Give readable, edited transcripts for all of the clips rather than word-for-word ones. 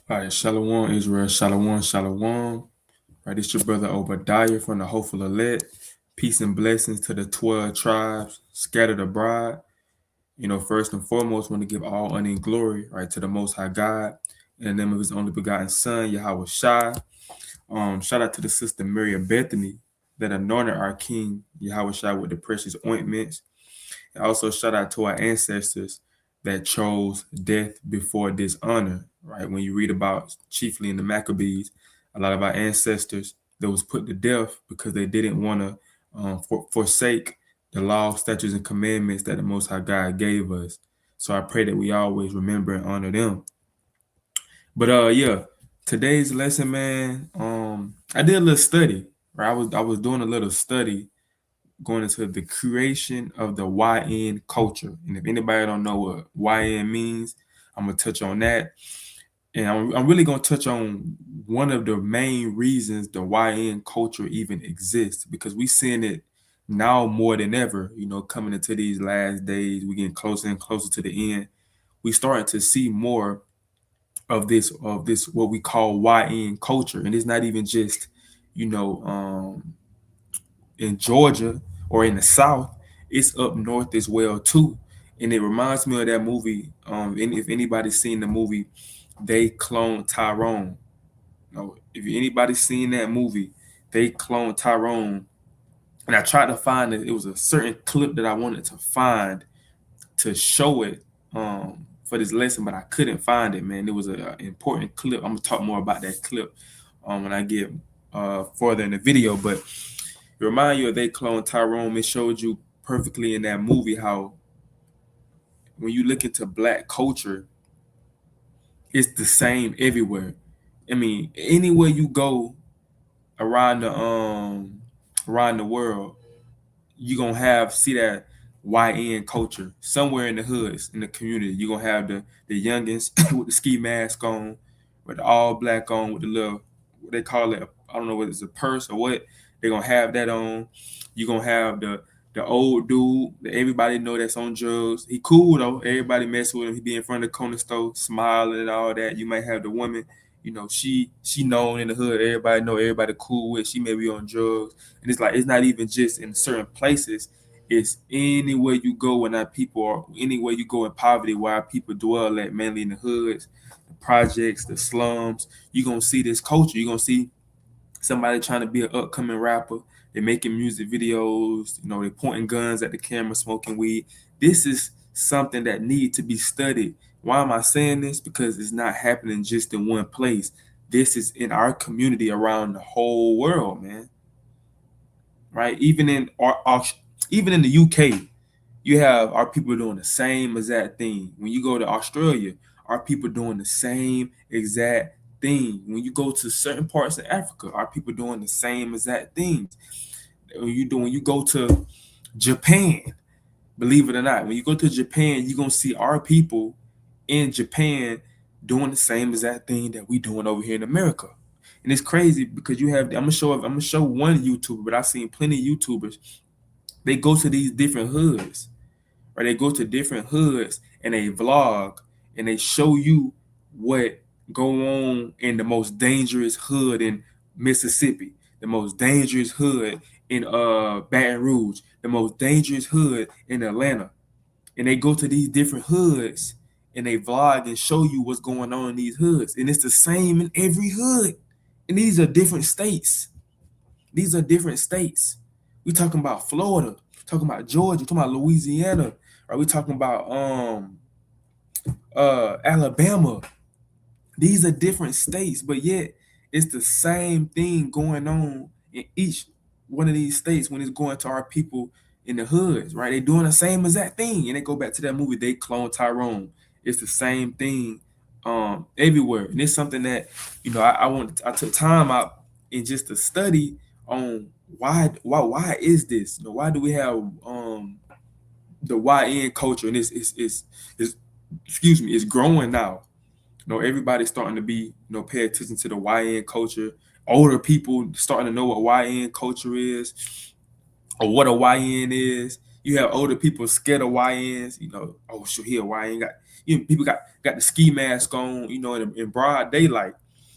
All right, Shalom, Israel, Shalom, Shalom. Right, it's your brother Obadiah from the Hopeful Elect. Peace and blessings to the 12 tribes scattered abroad. First and foremost, want to give all honor and glory, right, to the Most High God in the name of His only begotten Son, Yahweh Shai. Shout out to the sister Miriam Bethany that anointed our King, Yahweh Shai, with the precious ointments. And also shout out to our ancestors that chose death before dishonor, right? When you read about, chiefly in the Maccabees, a lot of our ancestors that was put to death because they didn't want to forsake the law, statutes, and commandments that the Most High God gave us. So I pray that we always remember and honor them. But yeah, today's lesson, man. I did a little study, right? I was doing a little study going into the creation of the YN culture. And if anybody don't know what YN means, I'm gonna touch on that. And I'm really gonna touch on one of the main reasons the YN culture even exists, because we seeing it now more than ever. Coming into these last days, we getting closer and closer to the end. We starting to see more of this what we call YN culture, and it's not even just you know in Georgia or in the South, it's up north as well too. And it reminds me of that movie. And if anybody's seen the movie, They Cloned Tyrone. If anybody's seen that movie, They Cloned Tyrone. And I tried to find it. It was a certain clip that I wanted to find to show it for this lesson, but I couldn't find it, man. It was an important clip. I'm gonna talk more about that clip when I get further in the video. But it remind you of They Clone Tyrone. It showed you perfectly in that movie how when you look into black culture, it's the same everywhere. I mean, anywhere you go around the world, you gonna see that YN culture somewhere in the hoods, in the community. You gonna have the youngins with the ski mask on, with the all black on, with the little, what they call it, I don't know whether it's a purse or what. They're gonna have that on. You gonna have the old dude that everybody know that's on drugs. He cool though. Everybody mess with him. He be in front of the corner store smiling and all that. You might have the woman, she known in the hood. Everybody know, everybody cool with. She may be on drugs. And it's like, it's not even just in certain places. It's anywhere you go when our people are, anywhere you go in poverty, where our people dwell at, mainly in the hoods, the projects, the slums. You're going to see this culture. You're going to see somebody trying to be an upcoming rapper. They're making music videos. They're pointing guns at the camera, smoking weed. This is something that needs to be studied. Why am I saying this? Because it's not happening just in one place. This is in our community around the whole world, man. Right? Even in the UK, you have our people doing the same exact thing. When you go to Australia, our people doing the same exact thing. When you go to certain parts of Africa, our people doing the same exact things. When you go to Japan, believe it or not, when you go to Japan, you're gonna see our people in Japan doing the same exact thing that we doing over here in America. And it's crazy because I'm gonna show one YouTuber, but I've seen plenty of YouTubers. They go to these different hoods, or they go to different hoods and they vlog and they show you what go on in the most dangerous hood in Mississippi, the most dangerous hood in Baton Rouge, the most dangerous hood in Atlanta. And they go to these different hoods and they vlog and show you what's going on in these hoods. And it's the same in every hood. And these are different states. These are different states. We talking about Florida, talking about Georgia, talking about Louisiana. Are we talking about Alabama? These are different states, but yet it's the same thing going on in each one of these states when it's going to our people in the hoods, right? They doing the same exact thing. And they go back to that movie, They Clone Tyrone. It's the same thing everywhere. And it's something that, I took time out and just to study on why is this? Why do we have the YN culture, and it's excuse me, it's growing now. Everybody's starting to pay attention to the YN culture. Older people starting to know what YN culture is, or what a YN is. You have older people scared of YNs. Oh, sure, he a YN. People got the ski mask on. In broad daylight.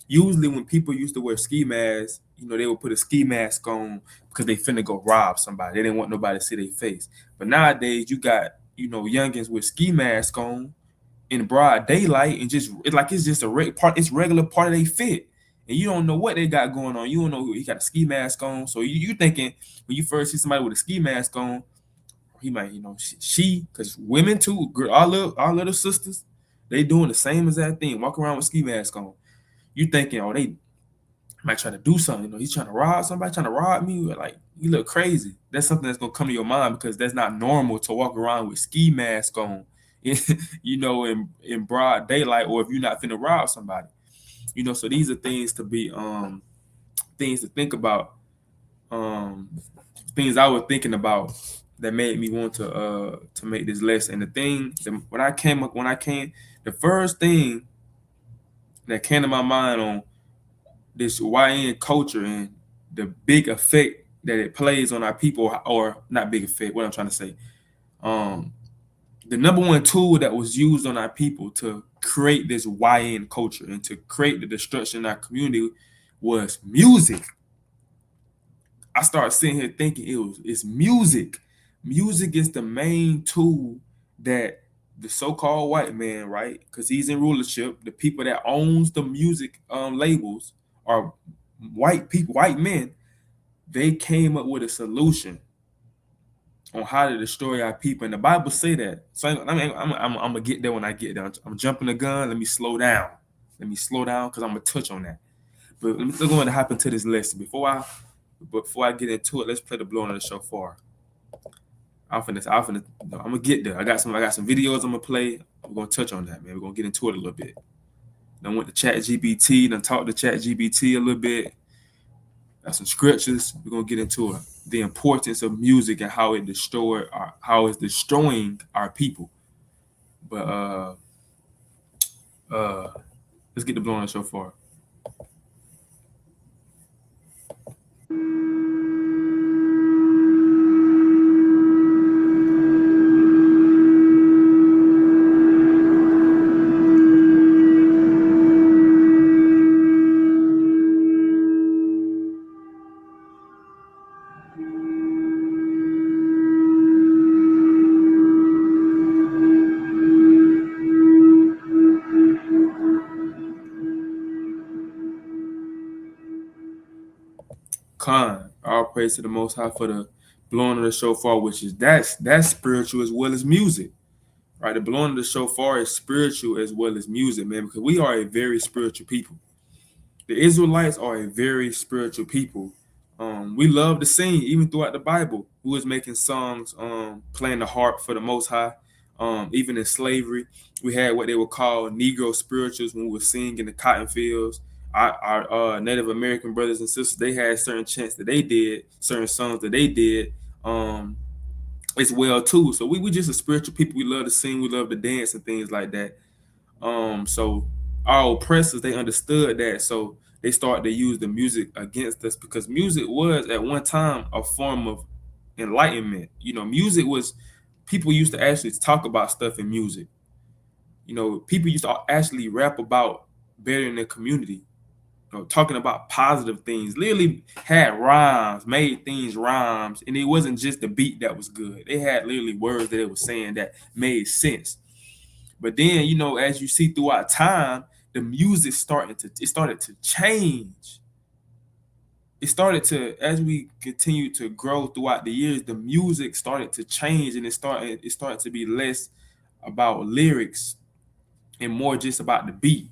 Usually, when people used to wear ski masks, they would put a ski mask on because they finna go rob somebody. They didn't want nobody to see their face. But nowadays, you got youngins with ski mask on in broad daylight, and it's just it's regular part of their fit, and you don't know what they got going on. You don't know he got a ski mask on, so you thinking when you first see somebody with a ski mask on, he might she because women too, girl, our little sisters, they doing the same exact thing, walking around with ski mask on. You thinking, oh, they might try to do something. He's trying to rob somebody, trying to rob me. Like, you look crazy. That's something that's gonna come to your mind because that's not normal to walk around with ski mask on, in broad daylight, or if you're not finna rob somebody. So these are things to be things to think about. Things I was thinking about that made me want to make this lesson. And the first thing that came to my mind on this YN culture and the big effect that it plays on our people, or not big effect, what I'm trying to say. The number one tool that was used on our people to create this YN culture and to create the destruction in our community was music. I started sitting here thinking it's music. Music is the main tool that the so-called white man, right? Because he's in rulership. The people that owns the music labels are white people, white men. They came up with a solution on how to destroy our people, and the Bible say that. So I'm gonna get there when I get there. I'm jumping the gun. Let me slow down. Because I'm gonna touch on that. But let me still go into hop into this lesson before I get into it. Let's play the blowing of the shofar. I'm gonna get there. I got some videos I'm gonna play. We're gonna touch on that, man. We're gonna get into it a little bit. Then went to ChatGPT. Then talked to ChatGPT a little bit. Got some scriptures. We're gonna get into it. The importance of music and how it's destroying our people. But let's get the blowing of the shofar. All praise to the Most High for the blowing of the shofar, which is that's spiritual as well as music, right? The blowing of the shofar is spiritual as well as music, man, because we are a very spiritual people. The Israelites are a very spiritual people. We love to sing, even throughout the Bible. Who was making songs, playing the harp for the Most High. Even in slavery, we had what they would call Negro spirituals when we were singing in the cotton fields. Our Native American brothers and sisters, they had certain chants that they did, certain songs that they did as well too. So we just a spiritual people. We love to sing, we love to dance and things like that. So our oppressors, they understood that, so they started to use the music against us because music was at one time a form of enlightenment. Music was, people used to actually talk about stuff in music. People used to actually rap about bettering their community. Talking about positive things, literally had rhymes, made things rhymes, and it wasn't just the beat that was good. They had literally words that they were saying that made sense. But then, as you see throughout time, the music started to change. It started to, as we continue to grow throughout the years, the music started to change, and it started to be less about lyrics and more just about the beat,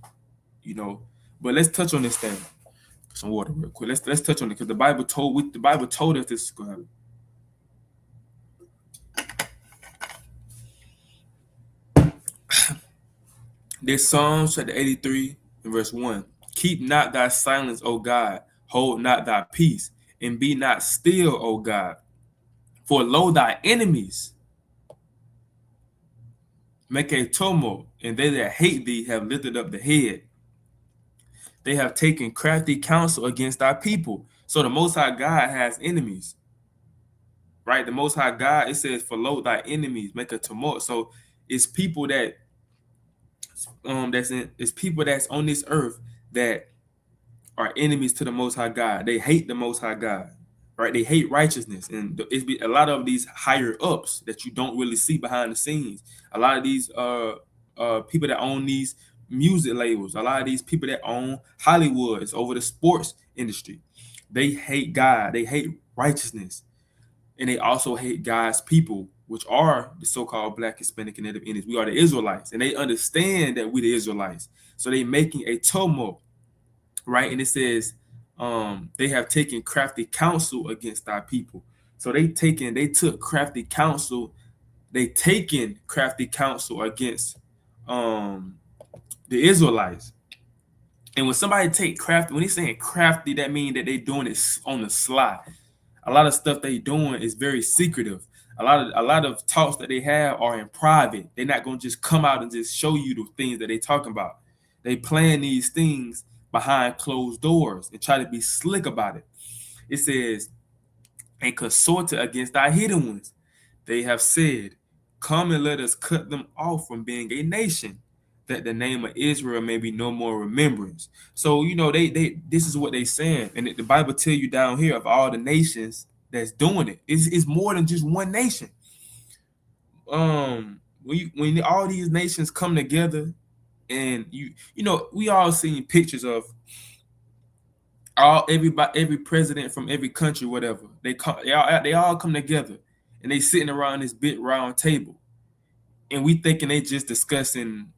But let's touch on this thing. Some water real quick. Let's touch on it because the Bible told us this is going to happen. This Psalms chapter 83 and verse 1. Keep not thy silence, O God. Hold not thy peace, and be not still, O God. For lo, thy enemies make a tumult, and they that hate thee have lifted up the head. They have taken crafty counsel against our people. So the Most High God has enemies, right? The Most High God, it says, "Follow thy enemies, make a tumult." So it's people that it's people that's on this earth that are enemies to the Most High God. They hate the Most High God, right? They hate righteousness, and it's a lot of these higher ups that you don't really see behind the scenes. A lot of these people that own these music labels, a lot of these people that own Hollywoods over the sports industry, they hate God, they hate righteousness, and they also hate God's people, which are the so-called Black, Hispanic, and Native Indians. We are the Israelites, and they understand that we the Israelites. So they making a tumult, right? And it says, they have taken crafty counsel against our people. So they took crafty counsel, against the Israelites. And when somebody take crafty, when he's saying crafty, that means that they doing it on the sly. A lot of stuff they doing is very secretive. A lot of talks that they have are in private. They're not gonna just come out and just show you the things that they talking about. They plan these things behind closed doors and try to be slick about it. It says, and consorted against our hidden ones. They have said, "Come and let us cut them off from being a nation, that the name of Israel may be no more remembrance." So they this is what they saying, and the Bible tell you down here of all the nations that's doing it. It's more than just one nation. When all these nations come together, and we all seen pictures of every president from every country, whatever. They all come together, and they sitting around this big round table, and we thinking they just discussing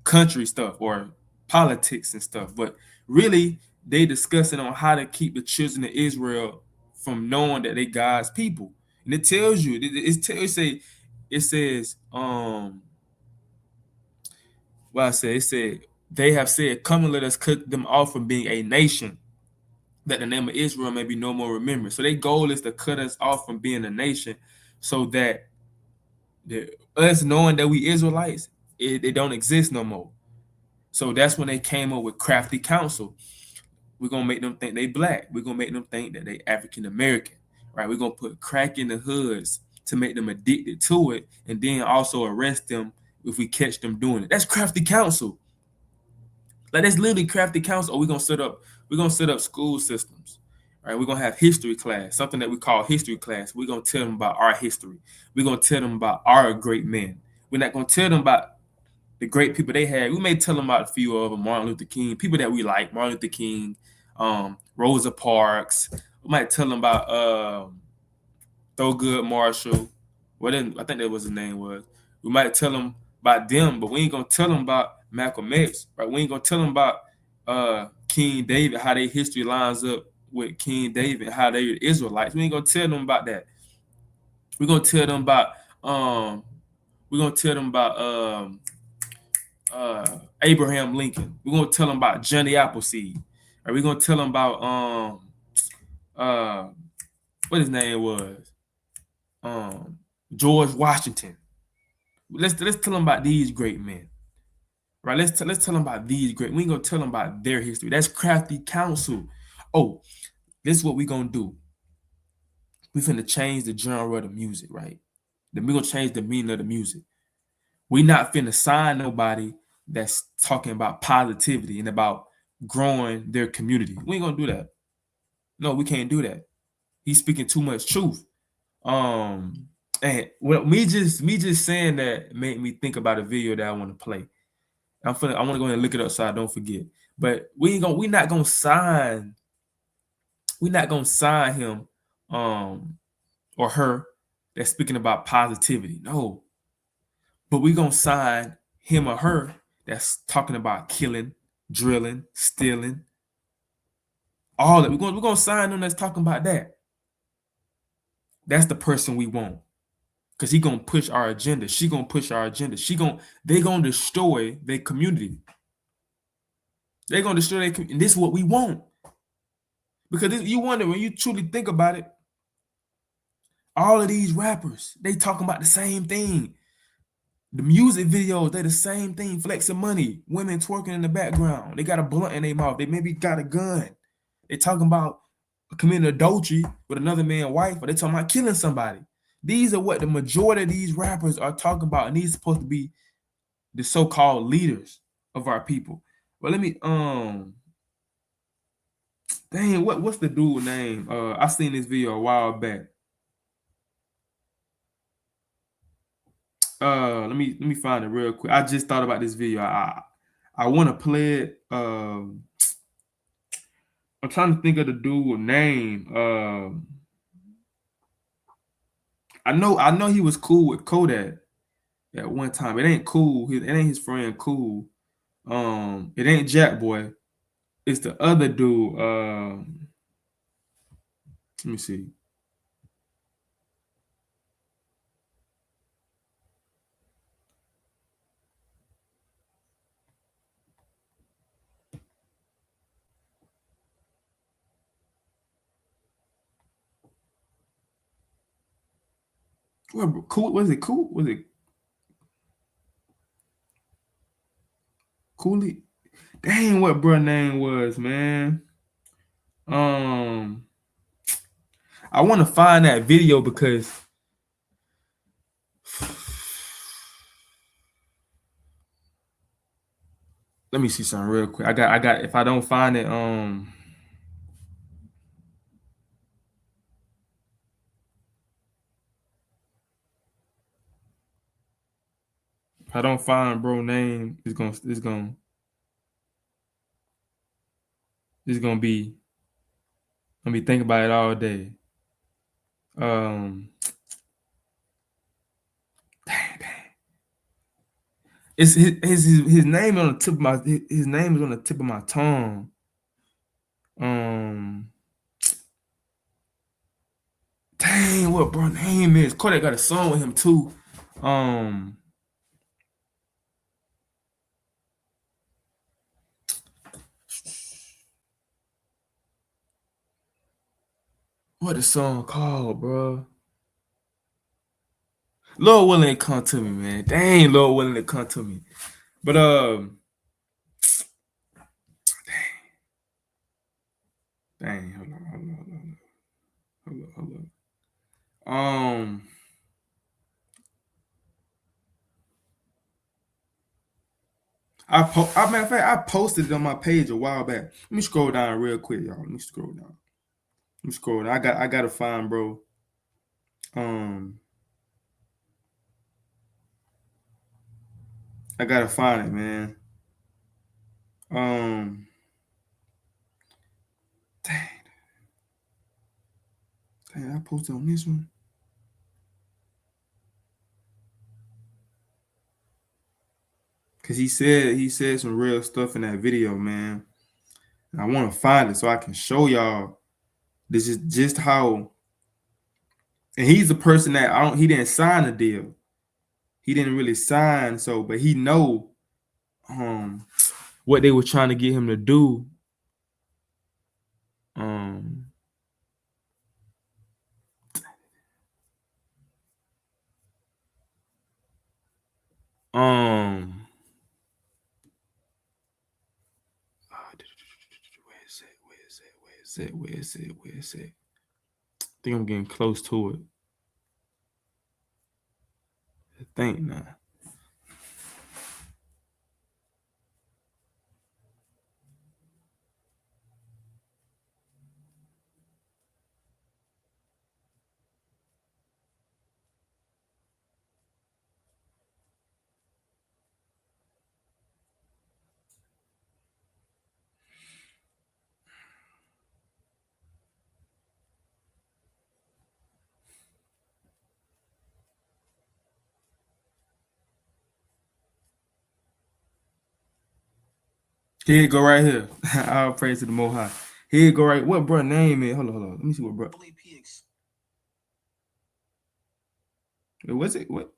country stuff or politics and stuff, but really they discussing on how to keep the children of Israel from knowing that they God's people. And it tells you, it says, it said, they have said, "Come and let us cut them off from being a nation, that the name of Israel may be no more remembered." So their goal is to cut us off from being a nation, so that us knowing that we Israelites, it don't exist no more. So that's when they came up with crafty counsel. We're gonna make them think they Black. We're gonna make them think that they African American, right? We're gonna put crack in the hoods to make them addicted to it, and then also arrest them if we catch them doing it. That's crafty counsel. Like, that's literally crafty counsel. Or we're gonna set up school systems. Right? We're gonna have history class, something that we call history class. We're gonna tell them about our history. We're gonna tell them about our great men. We're not gonna tell them about the great people they had. We may tell them about a few of them, Martin Luther King, people that we like, Martin Luther King, Rosa Parks. We might tell them about Thurgood Marshall. I think that was his name was. We might tell them about them, but we ain't gonna tell them about Malcolm X, right? We ain't gonna tell them about King David, how their history lines up with King David, how they Israelites. We ain't gonna tell them about that. We're gonna tell them about Abraham Lincoln. We're gonna tell them about Johnny Appleseed. Are we gonna tell them about what his name was? George Washington. Let's tell them about these great men. Right? Let's tell them about these great. We ain't gonna tell them about their history. That's crafty counsel. Oh, this is what we gonna do. We finna change the genre of the music, right? Then we gonna change the meaning of the music. We not finna sign nobody that's talking about positivity and about growing their community. We ain't gonna do that. No, we can't do that. He's speaking too much truth. And well, me just saying that made me think about a video that I want to play. I want to go ahead and look it up so I don't forget. But we're not gonna sign him or her that's speaking about positivity. No. But we're gonna sign him or her that's talking about killing, drilling, stealing, all that. We're gonna sign them that's talking about that. That's the person we want. Because he gonna push our agenda. She gonna push our agenda. They gonna destroy their community. They're gonna destroy their community. And this is what we want. Because you wonder, when you truly think about it, all of these rappers, they talking about the same thing. The music videos, they the same thing, flexing money, women twerking in the background. They got a blunt in their mouth. They maybe got a gun. They talking about committing adultery with another man's wife, or they talking about killing somebody. These are what the majority of these rappers are talking about, and these are supposed to be the so-called leaders of our people. But let me dang, what's the dude name? I seen this video a while back. Let me find it real quick. I just thought about this video. I want to play it. I'm trying to think of the dude's name. I know he was cool with Kodak at one time. It ain't cool. It ain't his friend Cool. It ain't Jack Boy. It's the other dude. Let me see. What cool? Was it cool? Was it Cooley? Dang, what bro name was, man? I want to find that video because let me see something real quick. I got. If I don't find it, if I don't find bro name, it's gonna be. Let me think about it all day. Dang. It's his name on the tip of my his name is on the tip of my tongue. Dang, what bro name is? Kodak got a song with him too. What the song called, bro? Lord willing to come to me, man. Dang, Lord willing to come to me. But dang, hold on. Matter of fact, I posted it on my page a while back. Let me scroll down real quick, y'all. Let me scroll down. I gotta find, bro. I gotta find it, man. Dang, I posted on this one. Cause he said some real stuff in that video, man. And I want to find it so I can show y'all this is just how. And he's the person that he didn't sign the deal. He didn't really sign, but he know what they were trying to get him to do. Where is it? I think I'm getting close to it. I think now. Here you go right here. I'll praise to the Most High. Here you go right. What bro name is? Hold on. Let me see what bro. Was it what?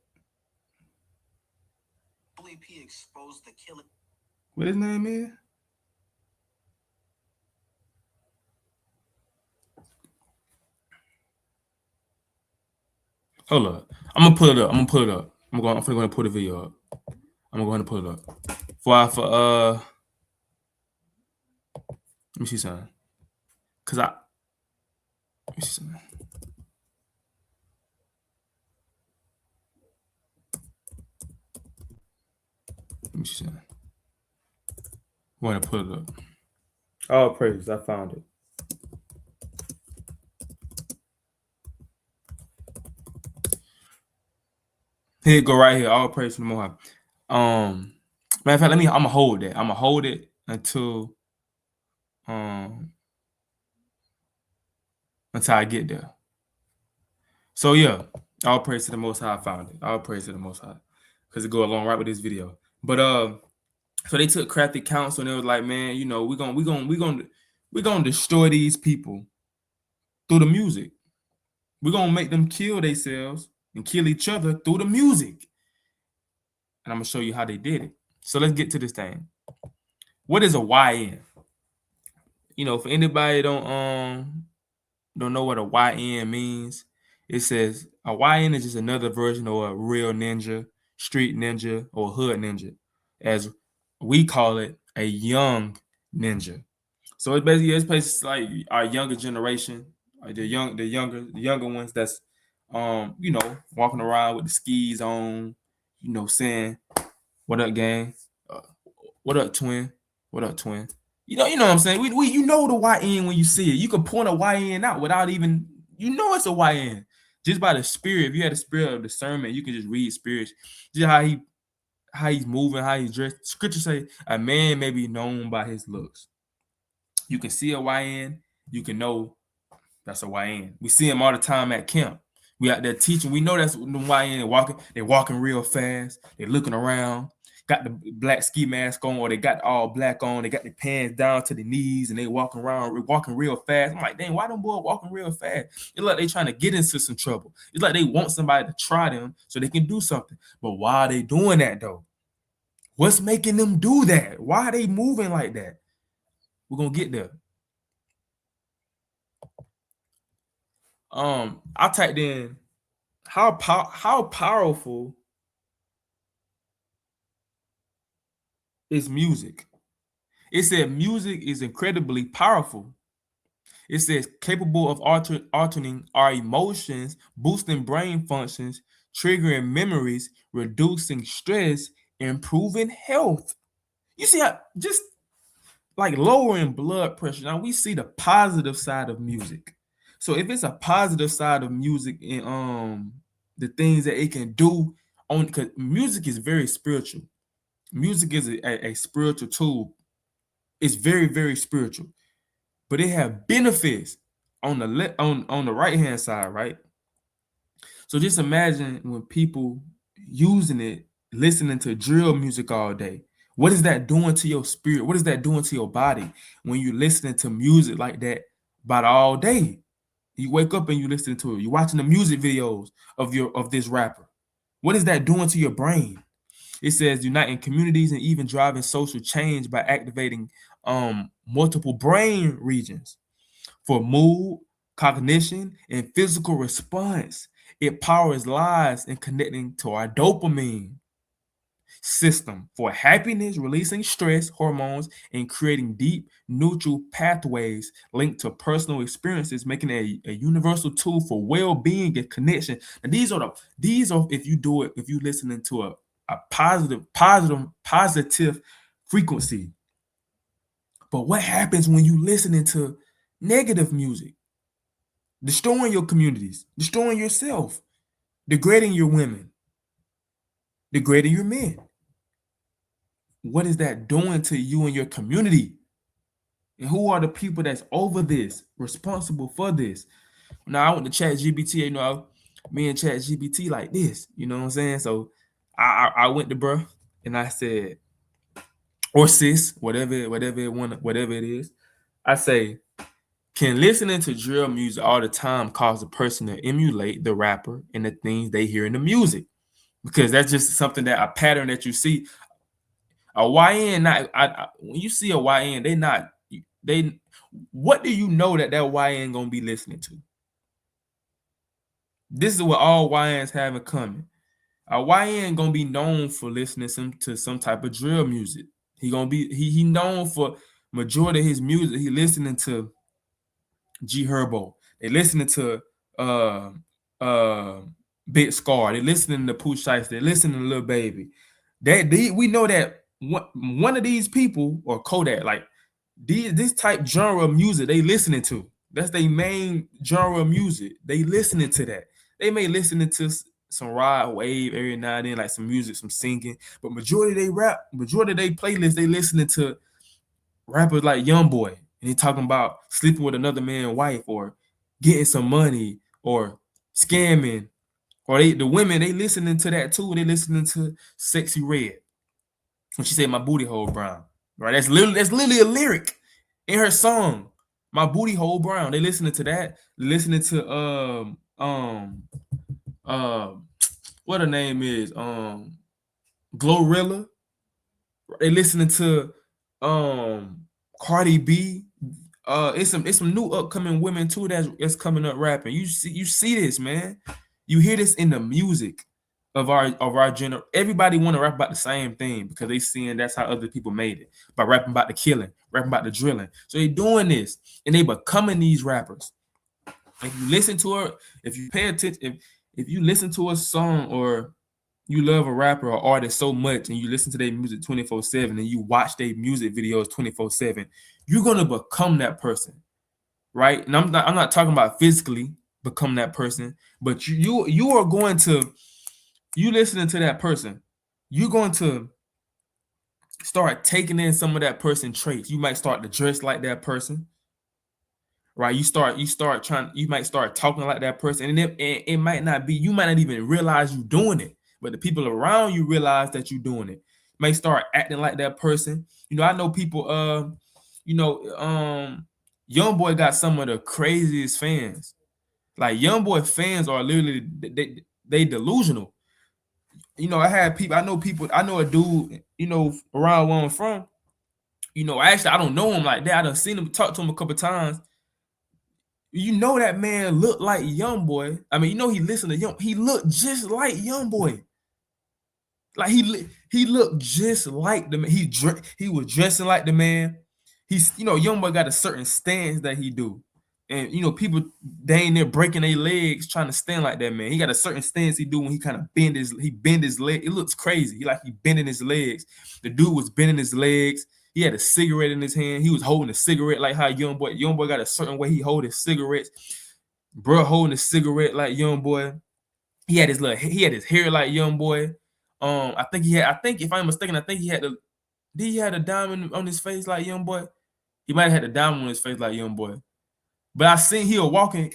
P exposed the killing. What his name is? Hold up. I'm gonna pull it up. I'm gonna go ahead and pull the video up. I'm gonna go ahead and pull it up. Let me see something. Cause Let me see. Want to put it up? All praise, I found it. Here it go right here. All praise to the Most High. Matter of fact, I'm gonna hold that. I'm gonna hold it until I get there. So yeah, all praise to the Most High. I found it. All praise to the Most High, because it go along right with this video. But so they took crafty counsel and they was like, man, we're gonna destroy these people through the music. We're gonna make them kill themselves and kill each other through the music. And I'm gonna show you how they did it. So let's get to this thing. What is a YN? For anybody don't know what a YN means, it says a YN is just another version of a real ninja, street ninja, or hood ninja, as we call it, a young ninja. So it's basically like our younger generation, the younger ones that's walking around with the skis on, saying, "What up, gang? What up, twin? What up, twin?" You know what I'm saying? We the YN when you see it. You can point a YN out without even it's a YN. Just by the spirit. If you had a spirit of discernment, you can just read spirits. Just how he's moving, how he's dressed. Scripture say a man may be known by his looks. You can see a YN, you can know that's a YN. We see him all the time at camp. We out there teaching. We know that's the YN. They're walking real fast. They're looking around. Got the black ski mask on, or they got all black on. They got their pants down to the knees, and they walking real fast. I'm like, dang, why them boys walking real fast? It's like they trying to get into some trouble. It's like they want somebody to try them so they can do something. But why are they doing that though? What's making them do that? Why are they moving like that? We're gonna get there. I typed in how powerful is music. It said music is incredibly powerful. It says capable of altering our emotions, boosting brain functions, triggering memories, reducing stress, improving health. You see how just like lowering blood pressure. Now we see the positive side of music. So if it's a positive side of music and the things that it can do because music is very spiritual. Music is a spiritual tool. It's very, very spiritual. But it have benefits on the right hand side, right? So just imagine when people using it, listening to drill music all day. What is that doing to your spirit? What is that doing to your body when you're listening to music like that about all day? You wake up and you listen to it. You're watching the music videos of this rapper. What is that doing to your brain? It says uniting communities and even driving social change by activating multiple brain regions for mood, cognition, and physical response. It powers lives in connecting to our dopamine system for happiness, releasing stress hormones, and creating deep neutral pathways linked to personal experiences, making it a universal tool for well-being and connection. And these are if you do it, if you listening to a positive frequency. But what happens when you listening to negative music? Destroying your communities, destroying yourself, degrading your women, degrading your men. What is that doing to you and your community? And who are the people that's over this, responsible for this? Now I went to ChatGPT, me and ChatGPT like this, you know what I'm saying? So I went to bruh and I said, or sis, whatever it is, I say, can listening to drill music all the time cause a person to emulate the rapper and the things they hear in the music? Because that's just something a pattern that you see. A YN, when you see a YN, what do you know that YN gonna be listening to? This is what all YNs have in common. A YN gonna be known for listening to some type of drill music. He known for majority of his music. He listening to G Herbo, They listening to uh uh Big Scar. They listening to Pooh Shiesty. They listening to Lil Baby. We know that one of these people or Kodak, like this type genre of music they listening to. That's their main genre of music. They listening to that. They may listening to some ride wave every now and then, like some music, some singing. But majority of they playlist, they listening to rappers like YoungBoy, and they talking about sleeping with another man's wife or getting some money or scamming. Or the women, they listening to that too. They listening to Sexy Red. When she said my booty hole brown. Right? That's literally a lyric in her song. My booty hole brown. They listening to that. Listening to what her name is? Glorilla. They listening to Cardi B. It's some new upcoming women too that's coming up rapping. You see this, man. You hear this in the music of our generation. Everybody want to rap about the same thing because they seeing that's how other people made it, by rapping about the killing, rapping about the drilling. So they doing this and they becoming these rappers. If you listen to her, if you pay attention, if you listen to a song or you love a rapper or artist so much and you listen to their music 24/7 and you watch their music videos 24/7, you're gonna become that person, right? And I'm not talking about physically become that person, but you are going to, you listening to that person, you're going to start taking in some of that person traits. You might start to dress like that person, right? You might start talking like that person, and it might not be, you might not even realize you're doing it, but the people around you realize that you're doing it. You may start acting like that person. I know people, YoungBoy got some of the craziest fans. Like YoungBoy fans are literally they delusional. I know a dude, around where I'm from. Actually, I don't know him like that. I done seen him, talk to him a couple times. That man looked like YoungBoy. I mean, he listened to Young. He looked just like YoungBoy. Like he looked just like the man. He was dressing like the man. He's YoungBoy got a certain stance that he do, and people, they ain't there breaking their legs trying to stand like that man. He got a certain stance he do when he kind of bend his leg. It looks crazy. He bending his legs. The dude was bending his legs. He had a cigarette in his hand. He was holding a cigarette like how YoungBoy got a certain way he hold his cigarettes. Bro holding a cigarette like YoungBoy. He had his hair like YoungBoy. I think if I'm mistaken, I think did he had a diamond on his face like YoungBoy? He might have had a diamond on his face like YoungBoy. But I seen he was walking.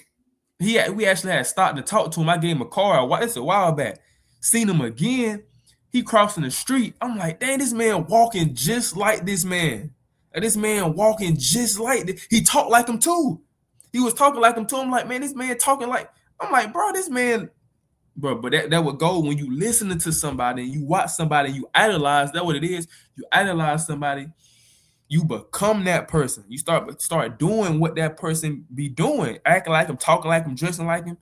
We actually had stopped to talk to him. I gave him a card. It's a while back. Seen him again. He crossing the street. I'm like, dang, this man walking just like this man. And this man walking just like this. He talked like him too. He was talking like him too. I'm like, man, this man talking like. I'm like, bro, this man. Bro, but that would go when you listening to somebody and you watch somebody, you idolize. That's what it is. You idolize somebody, you become that person. You start doing what that person be doing, acting like him, talking like him, dressing like him.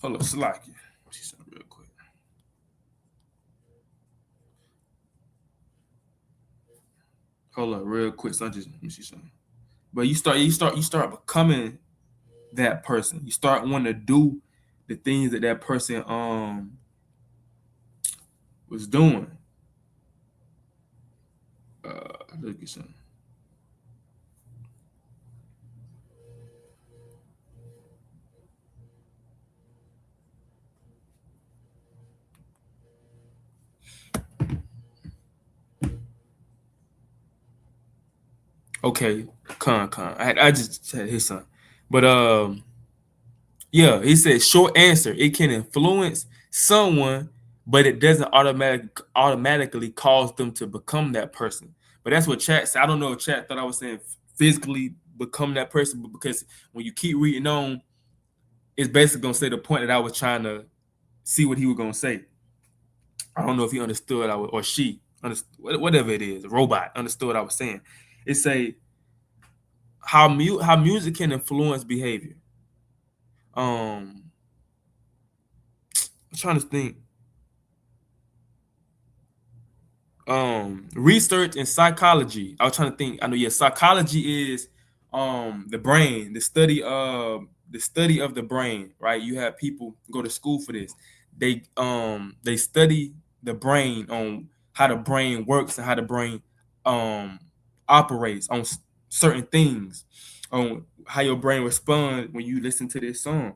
Hold up, Salaki. See something real quick. Hold up, real quick. So let me see something. But you start becoming that person. You start wanting to do the things that person was doing. Look at something. Okay, con. I just said his son, but yeah, he said short answer. It can influence someone, but it doesn't automatically cause them to become that person. But that's what chat said. I don't know if chat thought I was saying physically become that person, but because when you keep reading on, it's basically gonna say the point that I was trying to see what he was gonna say. I don't know if he understood or she understood, whatever it is, a robot understood what I was saying. It say how music can influence behavior. I'm trying to think. research in psychology. I was trying to think. I know, yeah, psychology is the brain, the study of the brain, right? You have people go to school for this. They study the brain on how the brain works and how the brain um operates on certain things, on how your brain responds when you listen to this song,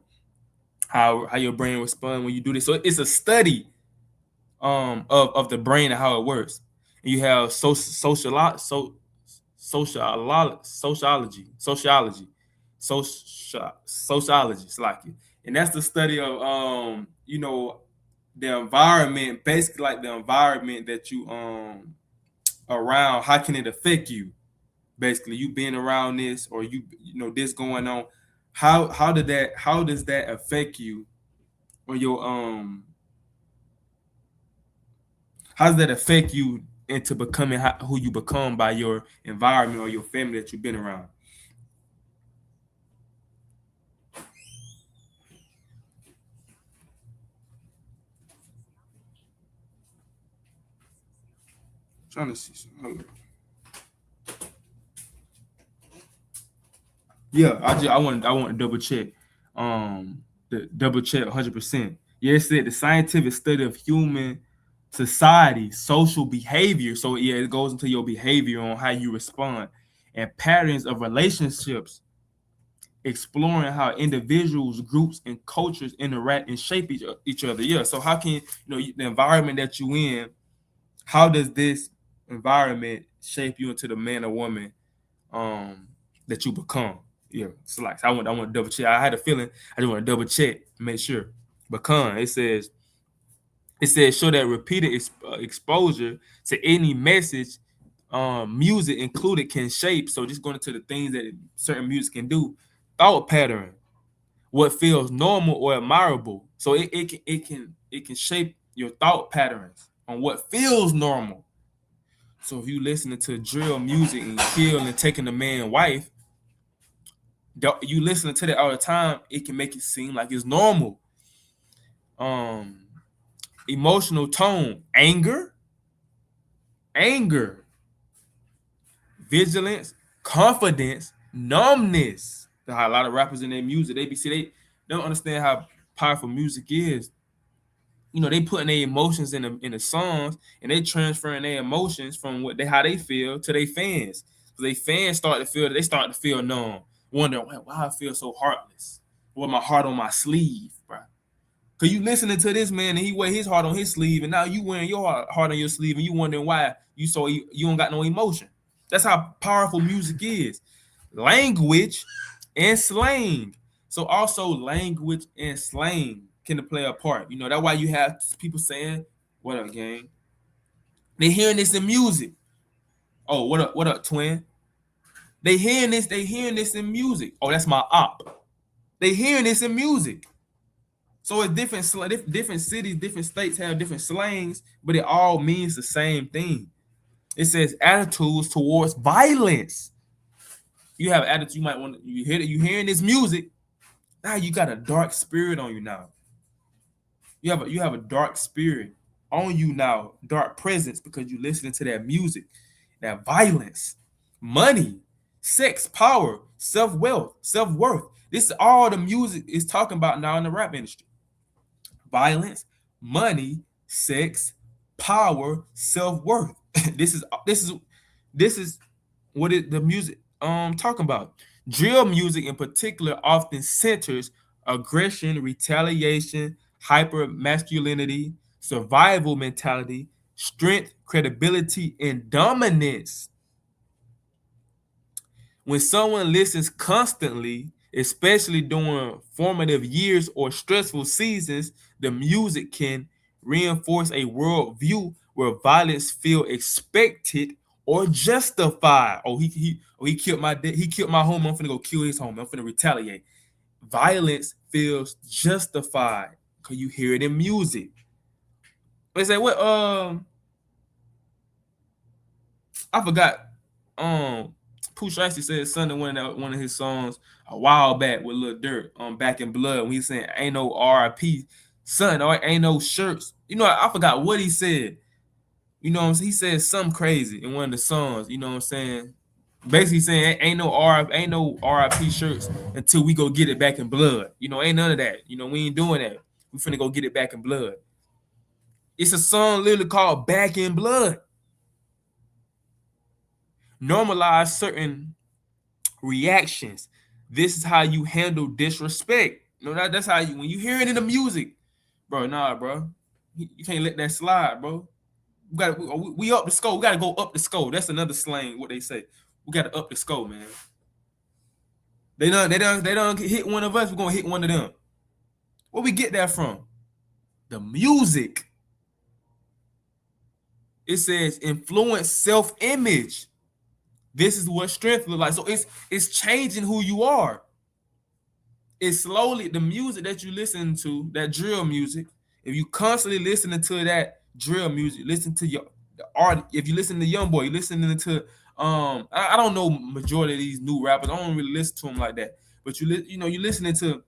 how your brain responds when you do this. So it's a study of the brain and how it works. And you have sociology, it's like it. And that's the study of the environment, basically like the environment that you around, how can it affect you? Basically, you being around this, or this going on, how does that affect you, or your how does that affect you into becoming who you become by your environment or your family that you've been around? Trying to see. Yeah, I want to double check. The double check 100%. Yeah, it said the scientific study of human society, social behavior. So yeah, it goes into your behavior on how you respond and patterns of relationships, exploring how individuals, groups, and cultures interact and shape each other. Yeah. So how can the environment that you in? How does this environment shape you into the man or woman that you become? Yeah. So like I want to double check. I had a feeling. I just want to double check, make sure. Become. It says show that repeated exposure to any message, music included, can shape. So just going into the things that certain music can do, thought pattern, what feels normal or admirable. So it can shape your thought patterns on what feels normal. So if you listening to drill music and kill and taking a man wife, you listening to that all the time, it can make it seem like it's normal. Um, Emotional tone, anger, vigilance, confidence, numbness. There are a lot of rappers in their music. They don't understand how powerful music is. They putting their emotions in the songs, and they transferring their emotions from how they feel to their fans. So they fans start to feel numb, wondering why I feel so heartless. With my heart on my sleeve, bro. Cause you listening to this man and he wear his heart on his sleeve, and now you wearing your heart on your sleeve, and you wondering why you don't got no emotion. That's how powerful music is. Language and slang. So also language and slang can play a part. That's why you have people saying, "What up, gang?" They hearing this in music. Oh, what up, twin? They hearing this in music. Oh, that's my op. They hearing this in music. So it's different cities, different states have different slangs, but it all means the same thing. It says attitudes towards violence. You have attitude, you might want to, you hearing this music. Now you got a dark spirit on you now. You have a dark spirit on you now, dark presence, because you listening to that music, that violence, money, sex, power, self-wealth, self-worth. This is all the music is talking about now in the rap industry. Violence, money, sex, power, self-worth. This is what the music talking about. Drill music in particular often centers aggression, retaliation, hyper masculinity, survival mentality, strength, credibility, and dominance. When someone listens constantly, especially during formative years or stressful seasons, the music can reinforce a worldview where violence feels expected or justified. He killed my home. I'm finna go kill his home. I'm finna retaliate. Violence feels justified because you hear it in music. They say what? I forgot. Pooh Shiesty said something in one of his songs a while back with Lil Durk, Back in Blood, when he's saying ain't no RIP, son, or ain't no shirts. I forgot what he said, You know what I'm saying? He said something crazy in one of the songs. You know what I'm saying? Basically saying ain't no RIP shirts until we go get it back in blood. You know, ain't none of that. You know, we ain't doing that. We finna go get it back in blood. It's a song literally called Back in Blood. Normalize certain reactions. This is how you handle disrespect. You know, that's how you, when you hear it in the music, bro. Nah, bro, you can't let that slide, bro. We up the score. We gotta go up the score. That's another slang. What they say. We gotta up the score, man. They don't hit one of us. We're gonna hit one of them. Where we get that from? The music. It says influence self-image. This is what strength looks like. So it's changing who you are. It's slowly the music that you listen to, that drill music. If you constantly listening to that drill music, listen to the art. If you listen to YoungBoy, you listening to I don't know majority of these new rappers. I don't really listen to them like that. But you listening to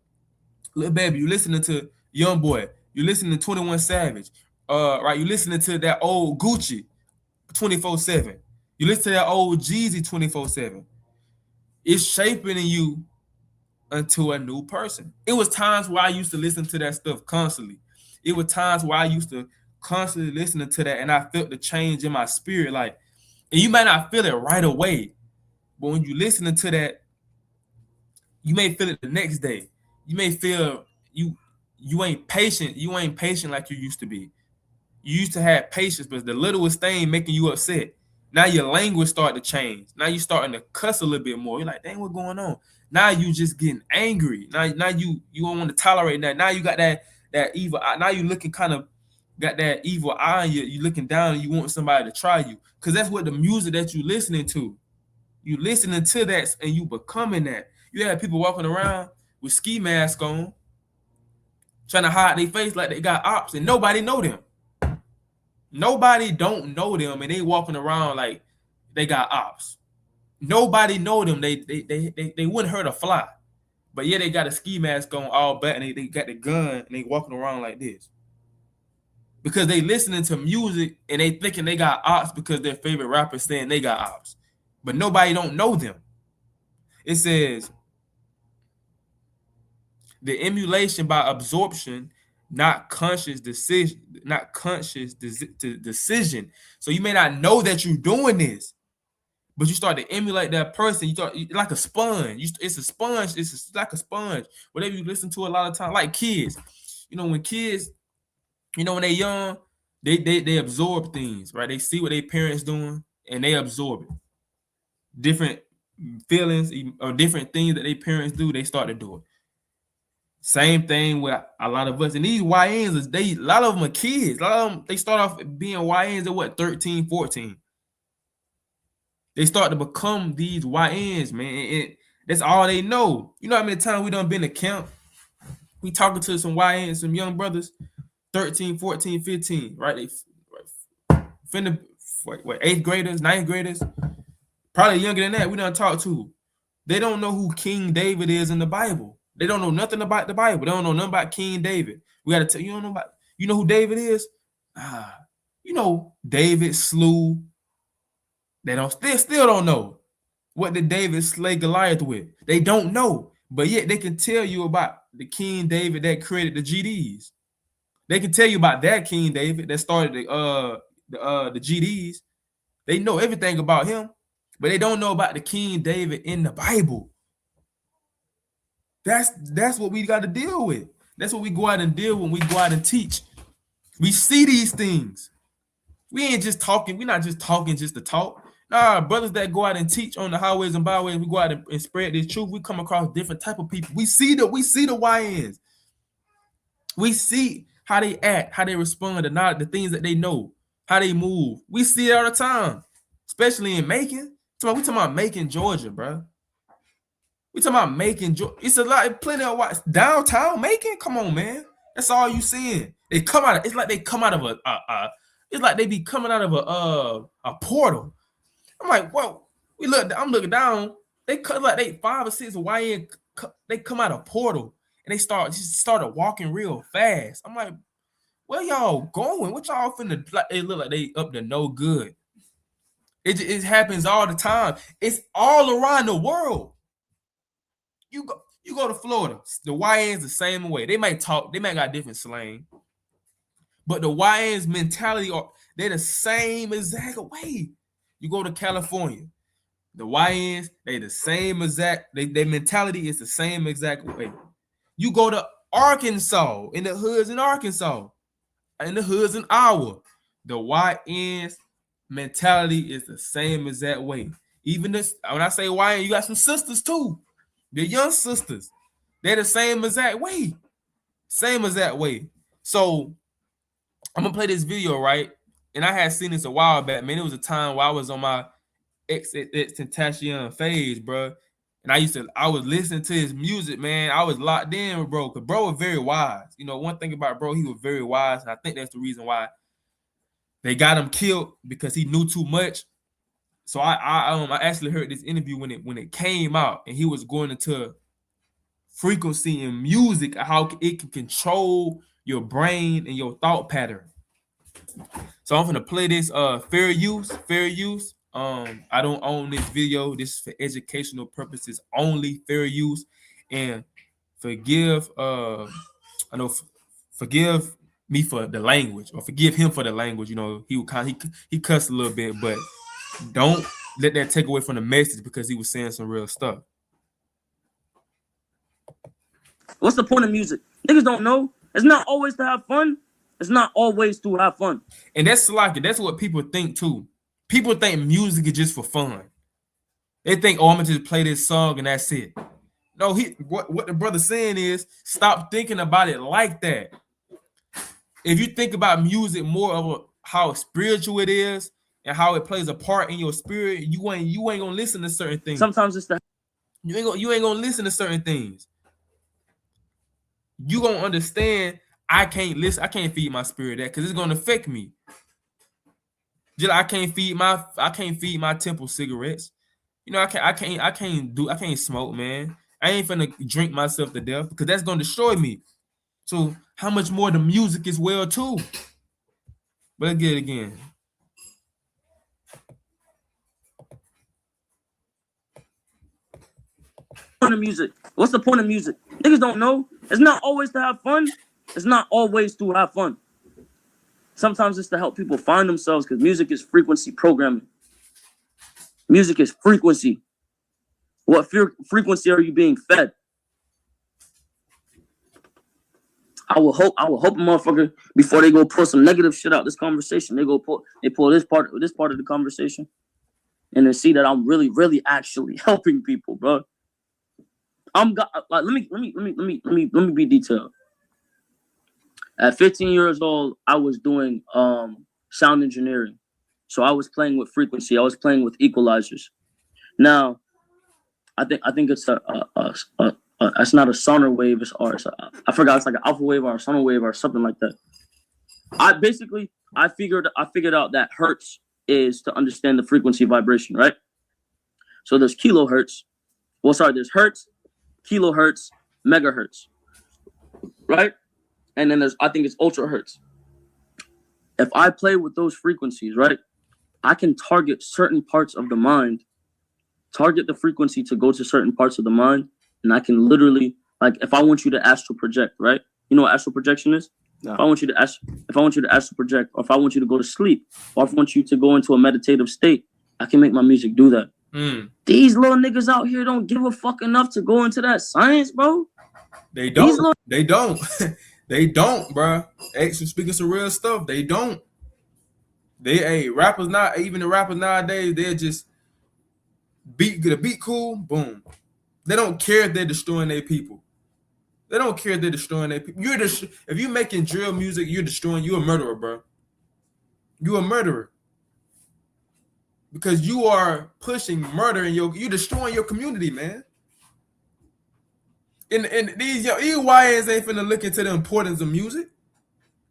Lil Baby, you listening to YoungBoy, you listening to 21 Savage, right? You listening to that old Gucci 24/7. You listen to that old Jeezy 24/7. It's shaping you into a new person. It was times where I used to listen to that stuff constantly. It was times where I used to constantly listen to that, and I felt the change in my spirit. Like, and you might not feel it right away, but when you listening to that, you may feel it the next day. You may feel you ain't patient. You ain't patient like you used to be. You used to have patience, but the littlest thing making you upset. Now your language start to change. Now you starting to cuss a little bit more. You're like, dang, what's going on? Now you just getting angry. Now you don't want to tolerate that. Now you got that evil eye. Now you looking kind of got that evil eye. You looking down and you want somebody to try you. Because that's what the music that you listening to. You listening to that and you becoming that. You have people walking around with ski masks on, trying to hide their face like they got ops, and nobody know them. Nobody don't know them, and they walking around like they got ops. Nobody know them. They wouldn't hurt a fly, but yeah, they got a ski mask on all black, and they got the gun, and they walking around like this because they listening to music and they thinking they got ops because their favorite rapper saying they got ops, but nobody don't know them. It says the emulation by absorption, not conscious decision, decision. So you may not know that you're doing this, but you start to emulate that person. You start like a sponge. It's a sponge. It's like a sponge. Whatever you listen to a lot of time, like kids. When kids, when they're young, they absorb things, right? They see what their parents doing and they absorb it. Different feelings or different things that their parents do, they start to do it. Same thing with a lot of us. And these YNs, a lot of them are kids. A lot of them, they start off being YNs at what, 13, 14. They start to become these YNs, man. That's all they know. You know how many times we done been to camp? We talking to some YNs, some young brothers, 13, 14, 15, right? They finna, what, 8th graders, 9th graders, probably younger than that. We done talk to. They don't know who King David is in the Bible. They don't know nothing about the Bible. They don't know nothing about King David. We got to tell you, you know who David is? David slew. They still don't know. What did David slay Goliath with? They don't know, but yet they can tell you about the King David that created the GDs. They can tell you about that King David that started the GDs. They know everything about him, but they don't know about the King David in the Bible. That's what we got to deal with. That's what we go out and deal when we go out and teach. We see these things. We ain't just talking. We're not just talking just to talk. Nah, brothers that go out and teach on the highways and byways, we go out and spread this truth. We come across different type of people. We see the YNs. We see how they act, how they respond, the things that they know, how they move. We see it all the time, especially in Macon. We talking about Macon, Georgia, bro. We talking about Macon, Georgia. It's a lot, plenty of whites downtown Macon. Come on, man. That's all you seeing. They come out of. It's like they come out of it's like they be coming out of a portal. I'm like, whoa. I'm looking down. They cut like they 5 or 6 YN. They come out of portal and they started walking real fast. I'm like, Where y'all going? What y'all finna like? It look like they up to no good. It happens all the time. It's all around the world. You go to Florida. The YNs the same way. They might talk. They might got different slang, but the YNs mentality they're the same exact way. You go to California. The YNs, they the same exact. Their mentality is the same exact way. You go to Arkansas, in the hoods in Arkansas, in the hoods in Iowa, the YNs mentality is the same exact way. Even this, when I say YN, you got some sisters too. The young sisters, they're the same exact way. Same exact way. So I'm gonna play this video, right? And I had seen this a while back, man. It was a time where I was on my XXXTentacion phase, bro. And I was listening to his music, man. I was locked in with bro, because bro was very wise. You know, one thing about bro, he was very wise. And I think that's the reason why they got him killed, because he knew too much. So I actually heard this interview when it came out, and he was going into frequency in music, how it can control your brain and your thought pattern. So I'm gonna play this fair use. I don't own this video. This is for educational purposes only, fair use. And forgive forgive me for the language, or forgive him for the language. You know, he cussed a little bit, but don't let that take away from the message, because he was saying some real stuff. What's the point of music? Niggas don't know. It's not always to have fun. It's not always to have fun. And that's what people think too. People think music is just for fun. They think, oh, I'm gonna just play this song and that's it. No, what the brother's saying is, stop thinking about it like that. If you think about music more of how spiritual it is and how it plays a part in your spirit, you ain't gonna listen to certain things. Sometimes it's you ain't gonna listen to certain things. You gonna understand. I can't feed my spirit that, because it's gonna affect me. Just I can't feed my temple cigarettes. You know, I can't smoke, man. I ain't finna drink myself to death, because that's gonna destroy me. So how much more the music is well too. But let's get it again. Point of music. What's the point of music? Niggas don't know. It's not always to have fun. It's not always to have fun. Sometimes it's to help people find themselves, because music is frequency programming. Music is frequency. What frequency are you being fed? I will hope a motherfucker, before they go pull some negative shit out this conversation, they pull this part of the conversation, and then see that I'm really, really actually helping people, bro. Let me be detailed. At 15 years old, I was doing sound engineering. So I was playing with frequency. I was playing with equalizers. Now, I think it's it's not a sonar wave. I forgot. It's like an alpha wave or a sonar wave or something like that. I figured out that hertz is to understand the frequency vibration, right? So there's kilohertz. There's hertz, kilohertz, megahertz, right? And then I think it's ultra hertz. If I play with those frequencies, right, I can target certain parts of the mind, target the frequency to go to certain parts of the mind, and I can literally, like, if I want you to astral project, right? You know what astral projection is? No. If I want you to astral project, or if I want you to go to sleep, or if I want you to go into a meditative state, I can make my music do that. These little niggas out here don't give a fuck enough to go into that science, bro. They don't. They don't. They don't, bro. Actually, speaking some real stuff, they don't. Rappers not even the rappers nowadays. They're just get a beat cool, boom. They don't care if they're destroying their people. They don't care if they're destroying their people. If you're making drill music, you're a murderer, bro. You're a murderer. Because you are pushing murder and you're destroying your community, man. And these YNs ain't finna look into the importance of music.